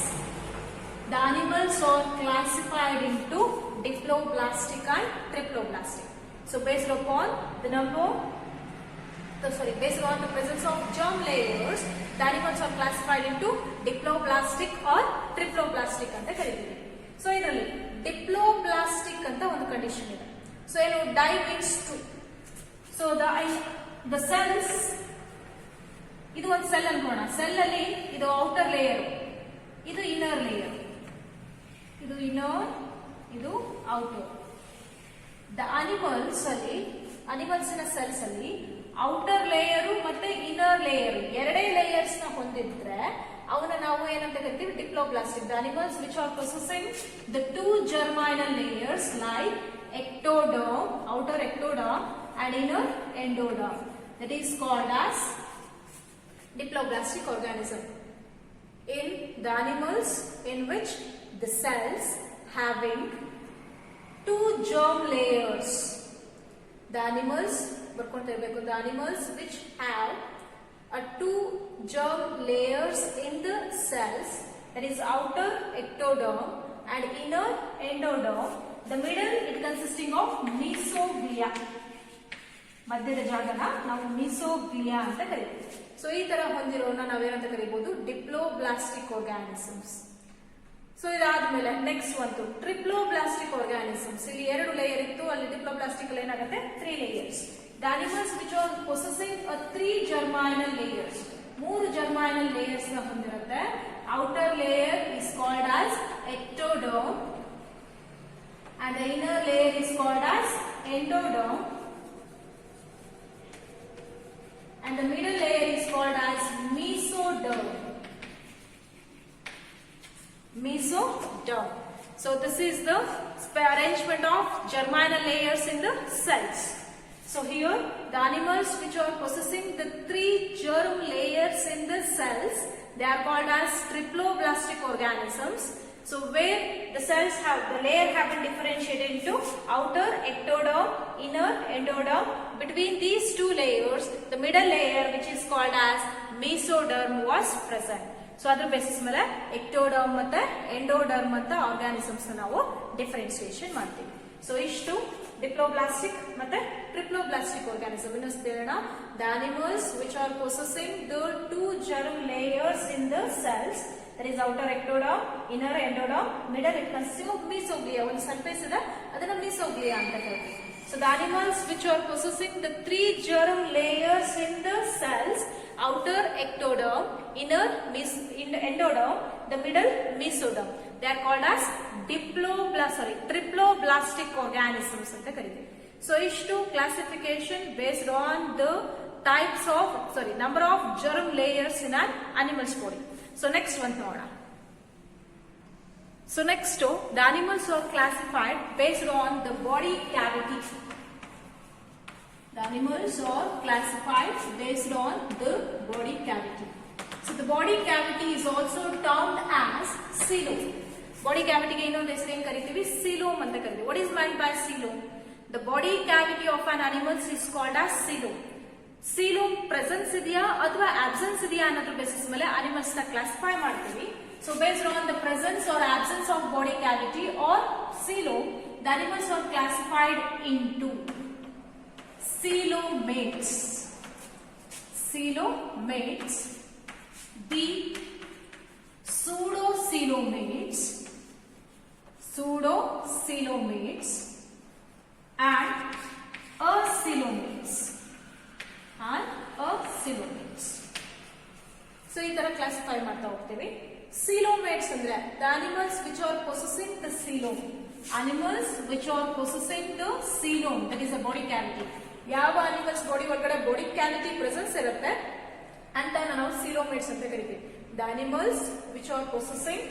the animals are classified into diploblastic and triploblastic. So based upon the number based on the presence of germ layers, the animals are classified into diploblastic or triploblastic anta ಕರೀತೀವಿ. So ಇದರಲ್ಲಿ diploblastic ಅಂತ ಒಂದು condition ಇದೆ. So ಏನು die means two. So the cells, ಇದು ಒಂದು cell ಅನ್ಕೋಣ. Cell ಅಲ್ಲಿ ಇದು ಔಟರ್ ಲೇಯರ್, ಇದು ಇನ್ನರ್ ಲೇಯರ್, ಇದು ಇನ್ನರ್, ಇದು ಔಟರ್. ದ ಅನಿಮಲ್ಸ್ ನ ಸೆಲ್ಸ್ ಅಲ್ಲಿ ಔಟರ್ ಲೇಯರ್ ಮತ್ತೆ ಇನ್ನರ್ ಲೇಯರ್ ಎರಡೇ ಲೇಯರ್ಸ್ ನ ಹೊಂದಿದ್ರೆ ಅವನ್ನ ನಾವು ಏನಂತ ಕರಿತೀವಿ, diploblastic. The animals which are possessing the two germinal layers like ectoderm, outer ectoderm and inner endoderm, that is called as diploblastic organism. In the animals in which the cells having two germ layers, the animals which have two germ layers in the cells, that is outer ectoderm and inner endoderm. The middle, it consisting of mesoglea. ಮಧ್ಯದ ಜಾಗನ ನಾವು ಮೀಸೋಗ್ಲಿಯಾ ಅಂತ ಕರೀತೀವಿ. So ಈ ತರ ಹೊಂದಿರೋನ ನಾವೇನಂತ ಕರೀಬಹುದು, ಡಿಪ್ಲೋಬ್ಲಾಸ್ಟಿಕ್ ಆರ್ಗಾನಿಸಮ್ಸ್. ಸೊ ಇದಾದ್ಮೇಲೆ ನೆಕ್ಸ್ಟ್ ಒಂದು ಟ್ರಿಪ್ಲೋಬ್ಲಾಸ್ಟಿಕ್ ಆರ್ಗಾನಿಸಮ್ಸ್. ಇಲ್ಲಿ 2 ಲೇಯರ್ ಇತ್ತು, ಅಲ್ಲಿ ಡಿಪ್ಲೋಬ್ಲಾಸ್ಟಿಕ್ ಅಲ್ಲಿ ಏನಾಗುತ್ತೆ 3 layers. The animals which are possessing 3 germinal layers, 3 germinal layers ನ ಹೊಂದಿರುತ್ತೆ. Outer layer is called as ectoderm and the inner layer is called as endoderm and the middle layer is called as mesoderm. So this is the arrangement of germinal layers in the cells. So here the animals which are possessing the 3 germ layers in the cells, they are called as triploblastic organisms. So where the cells the layer have been differentiated into outer ectoderm, inner endoderm. Between these 2 layers, the middle layer which is called as mesoderm was present. So ಅದರ basis ಮೇಲೆ ectoderm ಮತ್ತೆ endoderm ಅಂತ organisms ನಾವು differentiation ಮಾಡ್ತೀವಿ. So ಇಷ್ಟು diploblastic ಮತ್ತೆ triploblastic organism. ಇನ್ನೊಂದು the animals which are possessing the 2 germ layers in the cells, that is outer ectoderm, inner endoderm, middle it consists of mesoglea. ಒಂದು surface ಇದೆ, ಅದನ್ನ mesoglea ಅಂತ ಕರೀತೀವಿ. So the animals which are possessing the 3 germ layers in the cells, outer ectoderm, inner endoderm, the middle mesoderm, they are called as triploblastic organisms ಅಂತ ಕರೀತೀವಿ. So ಇಷ್ಟು classification based on the types of number of germ layers in an animal's body. So next one ನೋಡೋಣ. So next the animals are classified based on the body cavity. The animals are classified based on the body cavity. So the body cavity is also termed as coelom. Body cavity ಗೆ ಇನ್ನೊಂದು ಹೆಸರು ಏನು ಕರಿತೀವಿ, coelom ಅಂತ ಕರಿತೀವಿ. What is meant by coelom? The body cavity of an animal is called as coelom. coelom presence ಇದೆಯಾ ಅಥವಾ absence ಇದೆಯಾ ಅನ್ನೋದ್ರ ಬೇಸಿಸ್ ಮೇಲೆ ಅನಿಮಲ್ಸ್ ನ ಕ್ಲಾಸಿಫೈ ಮಾಡ್ತೀವಿ. So based on the presence or absence of body cavity or coelom, the animals are classified into coelomates, the pseudocoelomates, and acoelomates. So ಈ ತರ classify ಮಾಡ್ತಾ ಹೋಗ್ತೀವಿ. coelomates ಅಂದ್ರೆ the animals which are possessing the coelom, that is a body cavity. ಯಾವ animals body ಒಳಗಡೆ body cavity presence ಇರುತ್ತೆ ಅಂತ ನಾವು coelomates ಅಂತ ಕರಿತೀವಿ. The animals which are possessing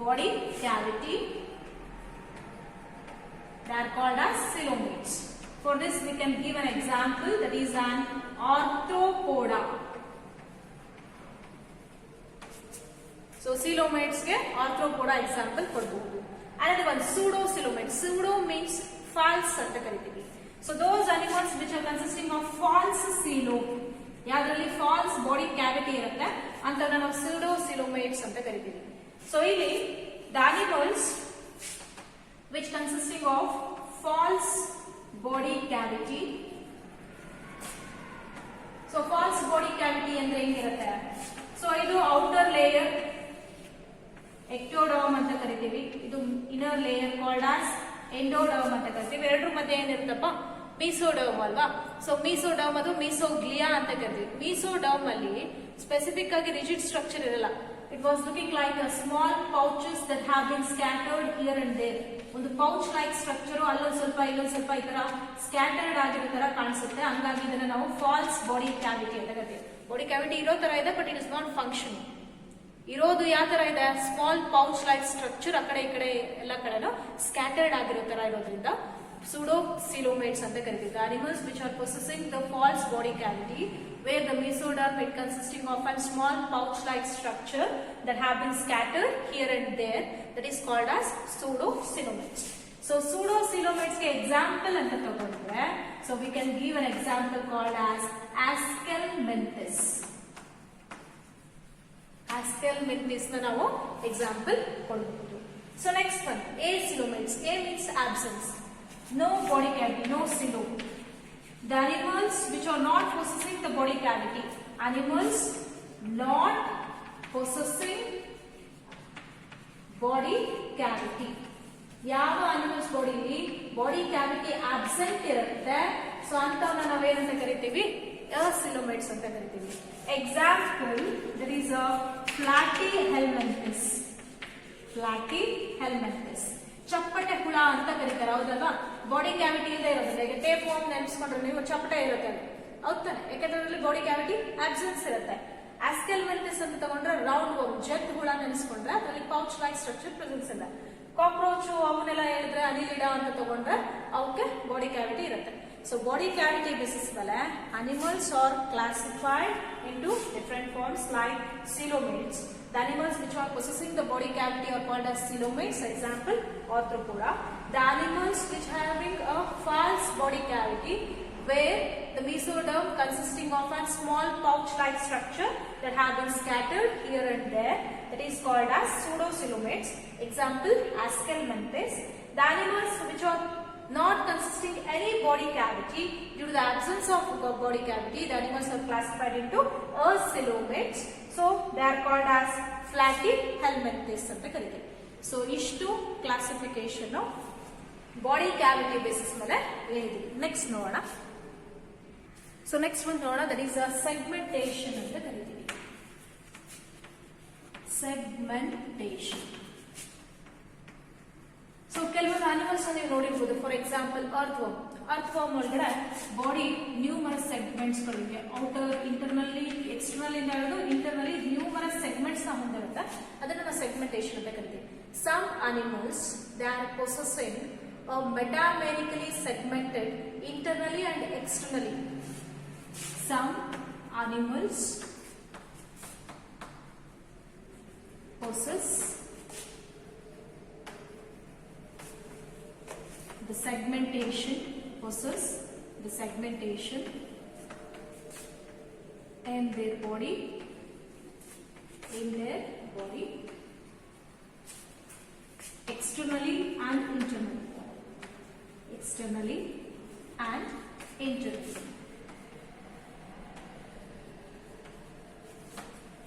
body cavity, they are called as coelomates. For this we can give an example, that is an arthropoda. So coelomates ಗೆ arthropoda example ಕೊಡಬಹುದು. Another one, pseudocoelomates. Pseudo means false ಅಂತ ಕರಿತೀವಿ. So those animals which are consisting of false coelom, ಯಾವ್ದ್ರಲ್ಲಿ false body cavity ಇರುತ್ತೆ ಅಂತನ್ನ ನಾವು pseudocoelomates ಅಂತ ಕರಿತೀವಿ. So ಇಲ್ಲಿ the animals which consisting of false body cavity. So false body cavity ಅಂದ್ರೆ ಹೆಂಗಿರುತ್ತೆ? ಸೊ ಇದು ಔಟರ್ ಲೇಯರ್ ಎಕ್ಟೋಡರ್ಮ್ ಅಂತ ಕರಿತೀವಿ, ಇದು inner layer called as endoderm ಅಂತ ಕರಿತೀವಿ. ಎರಡರ ಮಧ್ಯೆ ಏನಿರುತ್ತಪ್ಪ? ಮೀಸೋಡರ್ಮ್ ಅಲ್ವಾ? ಸೊ ಮೀಸೋಡರ್ಮ್ ಅದು ಮೀಸೋಗ್ಲಿಯಾ ಅಂತ ಕರಿತೀವಿ. ಮೀಸೋಡರ್ಮ್ ಅಲ್ಲಿ ಸ್ಪೆಸಿಫಿಕ್ ಆಗಿ ರಿಜಿಡ್ ಸ್ಟ್ರಕ್ಚರ್ ಇರಲ್ಲ. It was looking like a small pouches that have been scattered here and there. ಒಂದು ಪೌಚ್ ಲೈಕ್ ಸ್ಟ್ರಕ್ಚರ್ ಅಲ್ಲೊಂದು ಸ್ವಲ್ಪ ಇಲ್ಲೊಂದು ಸ್ವಲ್ಪ ಈ ತರ ಸ್ಕ್ಯಾಟರ್ಡ್ ಆಗಿರೋ ತರ ಕಾಣಿಸುತ್ತೆ. ಹಂಗಾಗಿ ಇದನ್ನ ನಾವು ಫಾಲ್ಸ್ ಬಾಡಿ ಕ್ಯಾವಿಟಿ ಅಂತ ಕರಿತೀವಿ. ಬಾಡಿ ಕ್ಯಾವಿಟಿ ಇರೋ ತರ ಇದೆ, but it is not function. ಇರೋದು ಯಾವ ತರ ಇದೆ? ಸ್ಮಾಲ್ ಪೌಚ್ ಲೈಕ್ ಸ್ಟ್ರಕ್ಚರ್, ಆ ಕಡೆ ಈ ಕಡೆ ಎಲ್ಲ ಕಡೆನೂ ಸ್ಕ್ಯಾಟರ್ಡ್ ಆಗಿರೋ ತರ ಇರೋದ್ರಿಂದ pseudocoelomates ಅಂತ ಕರಿತೀವಿ. The animals which are possessing the false body cavity, where the mesoderm is consisting of a small pouch-like structure that have been scattered here and there, that is called as pseudocoelomates. So pseudocoelomates ke example anta tagondre, so we can give an example called as Aschelminthes. Aschelminthes na ನಾವು example ಕೊಡಬಹುದು. So next one, acoelomates. A means absence. No body cavity, no coelom. The animals which are not possessing the body cavity. Animals not possessing body cavity. ಯಾವ animals body cavity absent ಇರುತ್ತೆ, so ಅಂತವನ್ನ ನಾವೇನಂತ ಕರಿತೀವಿ? acoelomates ಅಂತ ಕರಿತೀವಿ. Example, there is a Platyhelminthes. Platyhelminthes ಚಪ್ಪಟೆ ಹುಳ ಅಂತ ಕರೀತಾರೆ, ಹೌದಲ್ವಾ? ಬಾಡಿ ಕ್ಯಾವಿಟಿ ಇಲ್ಲದೆ ಇರೋದಿಲ್ಲ. ಈಗ ಟೇಪ್ ಹೋಮ್ ನೆನೆಸ್ಕೊಂಡ್ರೆ ನೀವು ಚಪ್ಪಟೆ ಇರುತ್ತೆ, ಹೌದಾನೆ? ಯಾಕಂದ್ರೆ ಅದರಲ್ಲಿ ಬಾಡಿ ಕ್ಯಾವಿಟಿ ಆಬ್ಸೆನ್ಸ್ ಇರುತ್ತೆ. ಆಸ್ಕೆಲ್ಮೆಂಟಿಸ್ ಅಂತ ತಗೊಂಡ್ರೆ ರೌಂಡ್ ವರ್ಮ್, ಜೆಟ್ ಹುಳ ನೆನೆಸ್ಕೊಂಡ್ರೆ ಅದರಲ್ಲಿ ಪೌಚ್ ಲೈಕ್ ಸ್ಟ್ರಕ್ಚರ್ ಪ್ರೆಸೆನ್ಸ್ ಇಲ್ಲ. ಕಾಕ್ರೋಚು ಅವನ್ನೆಲ್ಲ ಹೇಳಿದ್ರೆ ಅನಿಲಿಡ ಅಂತ ತಗೊಂಡ್ರೆ ಅವಕ್ಕೆ ಬಾಡಿ ಕ್ಯಾವಿಟಿ ಇರುತ್ತೆ. ಸೊ ಬಾಡಿ ಕ್ಯಾವಿಟಿ ಬೇಸಿಸ್ ಮೇಲೆ animals are classified into different forms like coelomates. The animals which are possessing the body cavity are called as coelomates. Example, Arthropoda. The animals which having a false body cavity, where the mesoderm consisting of a small pouch-like structure that have been scattered here and there, that is called as pseudocoelomates. Example, Aschelminthes. The animals which are not consisting any body cavity, due to the absence of body cavity, the animals are classified into acoelomates. So they are called as Platyhelminthes ಅಂತ ಕರೀತೀವಿ. So ಇಷ್ಟು classification body cavity basis ಮೇಲೆ ಹೇಳಿದ್ವಿ. Next ನೋಡೋಣ. So next ಒಂದು ನೋಡೋಣ, that is segmentation ಅಂತ ಕರಿತೀವಿ. ಸೆಗ್ಮೆಂಟೇಷನ್. ಸೊ ಕೆಲವೊಂದು ಅನಿಮಲ್ಸ್ ನೀವು ನೋಡಿರ್ಬೋದು. For example ಅರ್ಥವರ್ಮ್. ಅರ್ಥವರ್ಮ್ ಒಳಗಡೆ ಬಾಡಿ ನ್ಯೂಮರಸ್ ಸೆಗ್ಮೆಂಟ್ಸ್ ಗಳಿವೆ. ಔಟರ್ ಇಂಟರ್ನಲ್ಲಿ ಎಕ್ಸ್ಟರ್ನಲ್ ಇಂದ ಹಿಡಿದು ಇಂಟರ್ನಲ್ಲಿ ನ್ಯೂಮರಸ್ ಸೆಗ್ಮೆಂಟ್ಸ್ ನ ಹೊಂದಿರುತ್ತೆ. ಅದನ್ನ ನಾವು ಸೆಗ್ಮೆಂಟೇಷನ್ ಅಂತ ಕರಿತೀವಿ. Some animals they are possessing metamerically segmented internally and externally. Some animals possess the segmentation in their body externally and internally.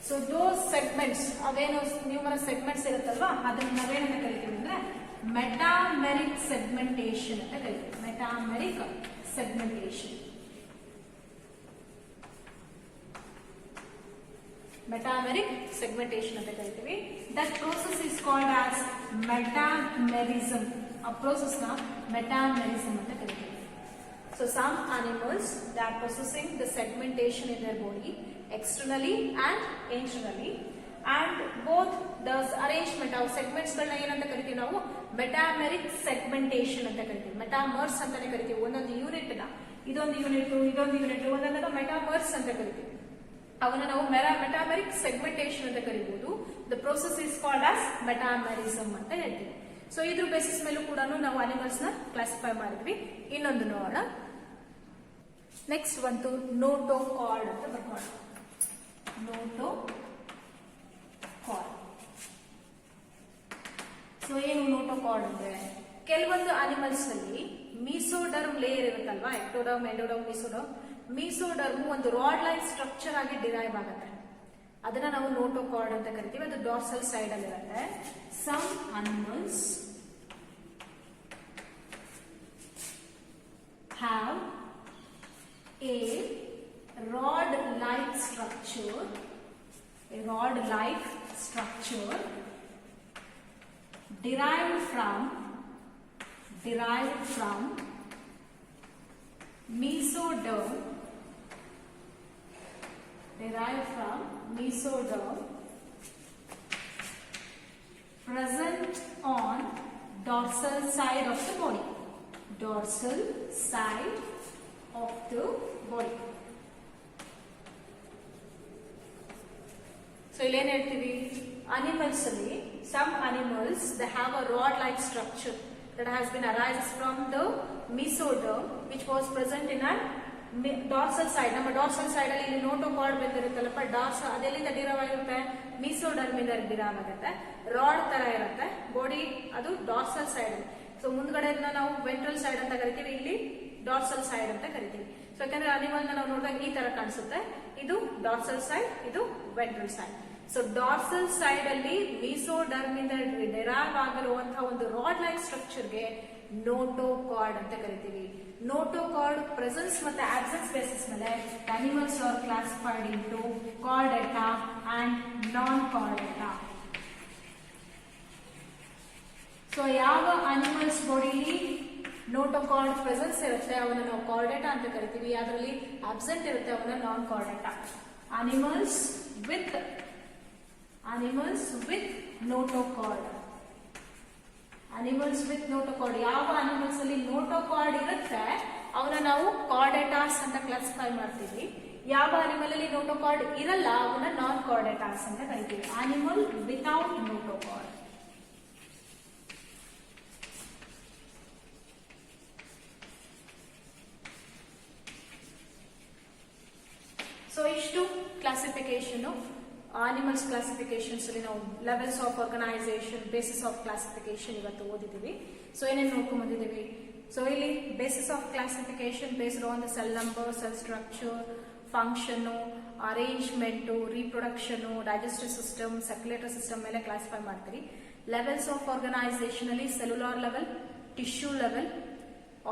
So those segments, ಅವೇನು ನ್ಯೂಮರಸ್ ಸೆಗ್ಮೆಂಟ್ಸ್ ಇರುತ್ತಲ್ವಾ, ಅದನ್ನ ನಾವೇನಂತ ಕರಿತೀವಿ ಅಂದ್ರೆ ಮೆಟಾಮೆರಿಕ್ ಸೆಗ್ಮೆಂಟೇಷನ್ ಅಂತ ಕರಿತೀವಿ. ಮೆಟಾಮೆರಿಕ್ ಸೆಗ್ಮೆಂಟೇಷನ್. ಮೆಟಾಮೆರಿಕ್ ಸೆಗ್ಮೆಂಟೇಷನ್ ಅಂತ ಕರಿತೀವಿ. That process is called as metamerism. ಆ ಪ್ರೋಸೆಸ್ ನ ಮೆಟಾಮೆರಿಸಮ್ ಅಂತ ಕರಿತೀವಿ. So some animals that are possessing the segmentation in their body externally and internally, and both the arrangement of segments ಗಳನ್ನ ಏನಂತ ಕರಿತೀವಿ ನಾವು? ಮೆಟಾಮೆರಿಕ್ ಸೆಗ್ಮೆಂಟೇಷನ್ ಅಂತ ಕರಿತೀವಿ. ಮೆಟಾಮರ್ಸ್ ಅಂತಾನೆ ಕರಿತೀವಿ. ಒಂದೊಂದು ಯೂನಿಟ್ ನ ಇದೊಂದು ಯೂನಿಟ್ ಒಂದೊಂದನ್ನ ಮೆಟಾಮರ್ಸ್ ಅಂತ ಕರಿತೀವಿ. ಅವನ್ನ ನಾವು ಮೆಟಾಮೆರಿಕ್ ಸೆಗ್ಮೆಂಟೇಷನ್ ಅಂತ ಕರಿಬಹುದು. The process is called as metamerism ಅಂತ ಹೇಳ್ತೀವಿ. ಸೊ ಇದ್ರ ಬೇಸಿಸ್ ಮೇಲೂ ಕೂಡ ನಾವು ಅನಿಮಲ್ಸ್ ನ ಕ್ಲಾಸಿಫೈ ಮಾಡಿದ್ವಿ. ಇನ್ನೊಂದು ನೋಡೋಣ. ನೆಕ್ಸ್ಟ್ ಒಂದು ನೋಟೋಕಾರ್ಡ್ ಅಂತ ಬರ್ಕೋಣ. ನೋಟೋಕಾರ್ಡ್. ಸೊ ಏನು ನೋಟೋಕಾರ್ಡ್ ಅಂದ್ರೆ ಕೆಲವೊಂದು ಅನಿಮಲ್ಸ್ ಅಲ್ಲಿ ಮೀಸೋಡರ್ಮ್ ಲೇಯರ್ ಇರುತ್ತಲ್ವಾ, ಎಕ್ಟೋಡರ್ಮ್, ಎಂಡೋಡರ್ಮ್, ಮೀಸೋಡರ್ಮ್ ಒಂದು ರಾಡ್ ಲೈನ್ ಸ್ಟ್ರಕ್ಚರ್ ಆಗಿ ಡಿರೈವ್ ಆಗುತ್ತೆ. ಅದನ್ನ ನಾವು ನೋಟೋಕಾರ್ಡ್ ಅಂತ ಕರಿತೀವಿ. ಅದು ಡಾರ್ಸಲ್ ಸೈಡ್ ಅಲ್ಲಿ ಇರುತ್ತೆ. Some animals have a rod-like structure derived from mesoderm present on dorsal side of the body. Dorsal side of the body. So ಇಲ್ಲಿ ಏನ್ ಹೇಳ್ತೀವಿ, animals ಅಲ್ಲಿ some animals they have a rod like structure that has been arises from the mesoderm which was present in a dorsal side. ನಮ್ಮ dorsal side ಅಲ್ಲಿ ಇಲ್ಲಿ notochord ಬಂದಿರುತ್ತಲ್ಲಪ್ಪ, dorsal ಅದೆಲ್ಲಿಂದ derive ಆಗಿರುತ್ತೆ, ಮೀಸೋಡರ್ಮ್ ಇಂದ derive ಆಗುತ್ತೆ. ರಾಡ್ ತರ ಇರುತ್ತೆ ಬಾಡಿ, ಅದು ಡಾರ್ಸಲ್ ಸೈಡ್. ಸೊ ಮುಂದ್ಗಡೆ ನಾವು ವೆಂಟ್ರಲ್ ಸೈಡ್ ಅಂತ ಕರಿತೀವಿ, ಇಲ್ಲಿ ಡಾರ್ಸಲ್ ಸೈಡ್ ಅಂತ ಕರಿತೀವಿ. ಸೊ ಯಾಕಂದ್ರೆ ಅನಿಮಲ್ ನಾವು ನೋಡಿದಾಗ ಈ ತರ ಕಾಣಿಸುತ್ತೆ, ಇದು ಡಾರ್ಸಲ್ ಸೈಡ್, ಇದು ventral side. So dorsal side ಅಲ್ಲಿ ಮೀಸೋಡರ್ಮ್ ಇಂದ ಡಿರೈವ್ ಆಗಿರುವಂತಹ ಒಂದು ರಾಡ್ ಲೈಕ್ ಸ್ಟ್ರಕ್ಚರ್ಗೆ ನೋಟೋಕಾರ್ಡ್ ಅಂತ ಕರಿತೀವಿ. ನೋಟೋಕಾರ್ಡ್ ಪ್ರೆಸೆನ್ಸ್ ಮತ್ತೆ ಆಬ್ಸೆನ್ಸ್ ಬೇಸಿಸ್ ಮೇಲೆ animals are classified into Chordata and non Chordata. So ಯಾವ ಅನಿಮಲ್ಸ್ ಬಾಡಿಲಿ ನೋಟೋಕಾರ್ಡ್ ಪ್ರೆಸೆನ್ಸ್ ಇರುತ್ತೆ ಅವನ್ನ ನಾವು ಕಾರ್ಡೆಟಾ ಅಂತ ಕರಿತೀವಿ. ಅದರಲ್ಲಿ ಆಬ್ಸೆಂಟ್ ಇರುತ್ತೆ ಅವನ್ನ ನಾನ್ ಕಾರ್ಡೆಟಾ. ಅನಿಮಲ್ಸ್ ವಿತ್ ನೋಟೋಕಾರ್ಡ್, ಯಾವ ಅನಿಮಲ್ಸ್ ಅಲ್ಲಿ ನೋಟೋಕಾರ್ಡ್ ಇರುತ್ತೆ ಅವನ್ನ ನಾವು ಕಾರ್ಡೆಟಾಸ್ ಅಂತ ಕ್ಲಾಸಿಫೈ ಮಾಡ್ತೀವಿ. ಯಾವ ಅನಿಮಲ್ ಅಲ್ಲಿ ನೋಟೋಕಾರ್ಡ್ ಇರಲ್ಲ ಅವನ್ನ ನಾನ್ ಕಾರ್ಡೆಟಾಸ್ ಅಂತ ಕರಿತೀವಿ. Animal without notochord. ಸೊ ಇಷ್ಟು ಕ್ಲಾಸಿಫಿಕೇಶನ್, ಅನಿಮಲ್ಸ್ ಕ್ಲಾಸಿಫಿಕೇಶನ್ಸ್ ಅಲ್ಲಿ ನಾವು levels of organisation, basis of classification ಇವತ್ತು ಓದಿದ್ದೀವಿ. ಸೊ ಏನೇನು ನೋಡ್ಕೊಂಡ್ ಬಂದಿದ್ದೀವಿ. ಸೊ ಇಲ್ಲಿ basis of classification based on the cell number, cell structure, function, arrangement, reproduction, digestive system, circulatory system ಮೇಲೆ ಕ್ಲಾಸಿಫೈ ಮಾಡ್ತೀವಿ. ಲೆವೆಲ್ಸ್ ಆಫ್ ಆರ್ಗನೈಸೇಷನ್ ಅಲ್ಲಿ cellular level, tissue level,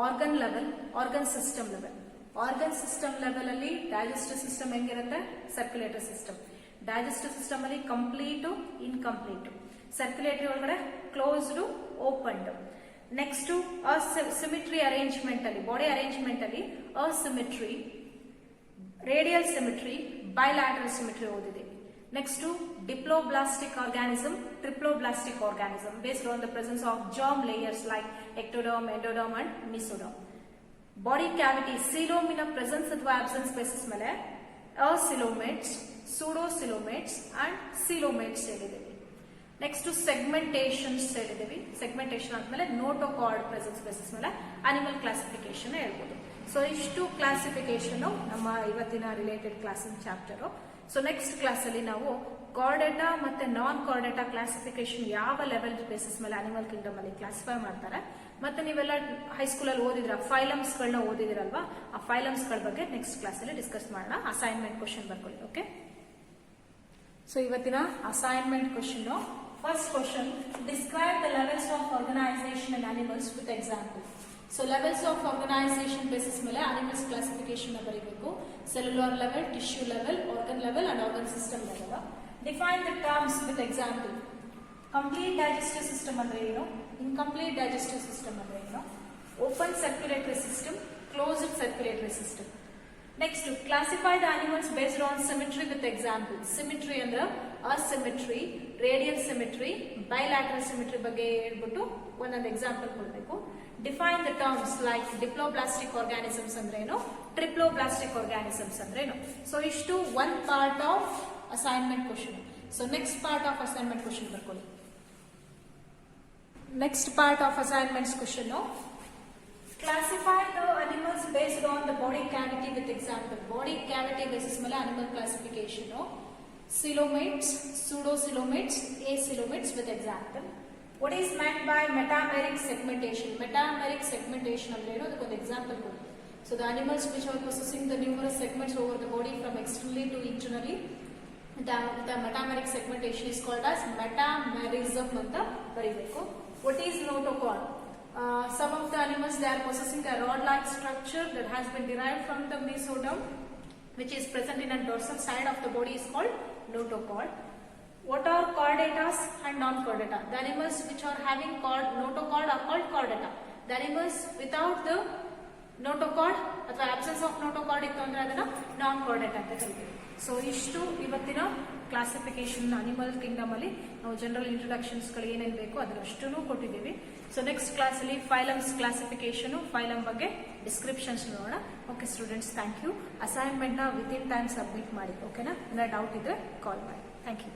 organ level, organ system level. Organ system level ಅಲ್ಲಿ digestive system ಹೆಂಗಿರುತ್ತೆ, circulatory system. Digestive system ಅಲ್ಲಿ complete, incomplete. Circulatory ಒಳಗಡೆ closed, opened. Next symmetry arrangement ಅಲ್ಲಿ, body arrangement ಅಲ್ಲಿ asymmetry, radial symmetry, bilateral symmetry ಓದಿದೆ. Next diploblastic organism, triploblastic organism based on the presence of germ layers like ectoderm, endoderm and mesoderm. Body cavity, ಸಿಲೋಮಿನ presence ಅಥವಾ absence basis ಮೇಲೆ acoelomates, ಸೂಡೋಸಿಲೋಮೇಟ್ಸ್ and ಸಿಲೋಮೇಟ್ಸ್ ಹೇಳಿದ್ದೀವಿ. Next ಸೆಗ್ಮೆಂಟೇಷನ್ಸ್ ಹೇಳಿದ್ದೀವಿ. Segmentation ಆದ್ಮೇಲೆ notochord presence basis ಮೇಲೆ animal classification ಹೇಳ್ಬೋದು. So ಇಷ್ಟು classification ನಮ್ಮ ಇವತ್ತಿನ ರಿಲೇಟೆಡ್ ಕ್ಲಾಸಿನ ಚಾಪ್ಟರ್. ಸೊ ನೆಕ್ಸ್ಟ್ ಕ್ಲಾಸ್ ಅಲ್ಲಿ ನಾವು ಕಾರ್ಡೆಟಾ ಮತ್ತೆ ನಾನ್ ಕಾರ್ಡೆಟಾ ಕ್ಲಾಸಿಫಿಕೇಶನ್ ಯಾವ ಲೆವೆಲ್ ಬೇಸಿಸ್ ಮೇಲೆ ಅನಿಮಲ್ ಕಿಂಗ್ಡಮ್ ಅಲ್ಲಿ ಕ್ಲಾಸಿಫೈ ಮಾಡ್ತಾರೆ, ಮತ್ತೆ ನೀವೆಲ್ಲ ಹೈಸ್ಕೂಲ್ ಅಲ್ಲಿ ಓದಿದ್ರ ಫೈಲಮ್ಸ್ ಗಳನ್ನ ಓದಿದಿರಲ್ವಾ, ಆ ಫೈಲಮ್ಸ್ ಗಳ ಬಗ್ಗೆ ನೆಕ್ಸ್ಟ್ ಕ್ಲಾಸ್ ಅಲ್ಲಿ ಡಿಸ್ಕಸ್ ಮಾಡೋಣ. ಅಸೈನ್ಮೆಂಟ್ ಕ್ವಶನ್ ಬರ್ಕೊಳ್ಳಿ. ಓಕೆ, ಸೊ ಇವತ್ತಿನ assignment question, first question, describe the levels of organisation in animals with example. So levels of organisation basis ಮೇಲೆ ಅನಿಮಲ್ಸ್ ಕ್ಲಾಸಿಫಿಕೇಶನ್ ಬರೀಬೇಕು. Cellular level, tissue level, organ level and organ system level. Define the terms with example. Complete digestive system ಅಂದ್ರೆ ಏನು, incomplete digestive system ಅಂದ್ರೆ ಏನು, open circulatory system, closed circulatory system. Next classify the animals based on symmetry with example. Symmetry ಅಂದ್ರೆ asymmetry, radial symmetry, bilateral symmetry ಬಗ್ಗೆ ಹೇಳ್ಬಿಟ್ಟು ಒಂದೊಂದು example ಕೊಡಬೇಕು. Define the terms like diploblastic organisms ಅಂದ್ರೆ ಏನು, triploblastic organisms ಅಂದ್ರೆ ಏನು. ಸೊ ಇಷ್ಟು one part of assignment question. So next part of assignment question ಬರ್ಕೊಳ್ಳಿ. Next part of assignments question, classify the animals based on the body cavity with example. Body cavity basis ಮೇಲೆ animal classification. Coelomates, pseudocoelomates, acoelomates with example. What is meant by metameric segmentation? Metameric segmentation ಅಂದ್ರೆ ಏನು? ಅದಕ್ಕೊಂದು example ಕೊಡಿ. So the animals which are processing the numerous segments over the body from externally to internally, the metameric segmentation is called as metamerism ಅಂತ ಬರೀಬೇಕು. What is notochord? Some of the animals, they are possessing a rod-like structure that has been derived from the mesoderm, which is present in a dorsal side of the body, is called notochord. What are chordatas and non-chordata? The animals which are having notochord are called chordata. The animals without the notochord ಅಥವಾ absence of notochord ಇತ್ತು ಅಂದ್ರೆ ಅದನ್ನ ನಾನ್ Chordata ಅಂತ ಕರಿತೀವಿ. So ಇಷ್ಟು ಇವತ್ತಿನ classification animal kingdom ಅಲ್ಲಿ ನಾವು ಜನರಲ್ ಇಂಟ್ರೊಡಕ್ಷನ್ಸ್ ಗಳು ಏನೇನು ಬೇಕು ಅದರಷ್ಟನ್ನು ಕೊಟ್ಟಿದ್ದೀವಿ. ಸೊ ನೆಕ್ಸ್ಟ್ ಕ್ಲಾಸ್ ಅಲ್ಲಿ ಫೈಲಮ್ಸ್ ಕ್ಲಾಸಿಫಿಕೇಶನ್, ಫೈಲಮ್ ಬಗ್ಗೆ ಡಿಸ್ಕ್ರಿಪ್ಷನ್ಸ್ ನೋಡೋಣ. Okay students, thank you. Assignment ನ ವಿತ್ ಇನ್ ಟೈಮ್ ಸಬ್ಮಿಟ್ ಮಾಡಿ. ಓಕೆನಾ? ಏನಾದ್ರು ಡೌಟ್ ಇದ್ರೆ ಕಾಲ್ ಮಾಡಿ. Thank you.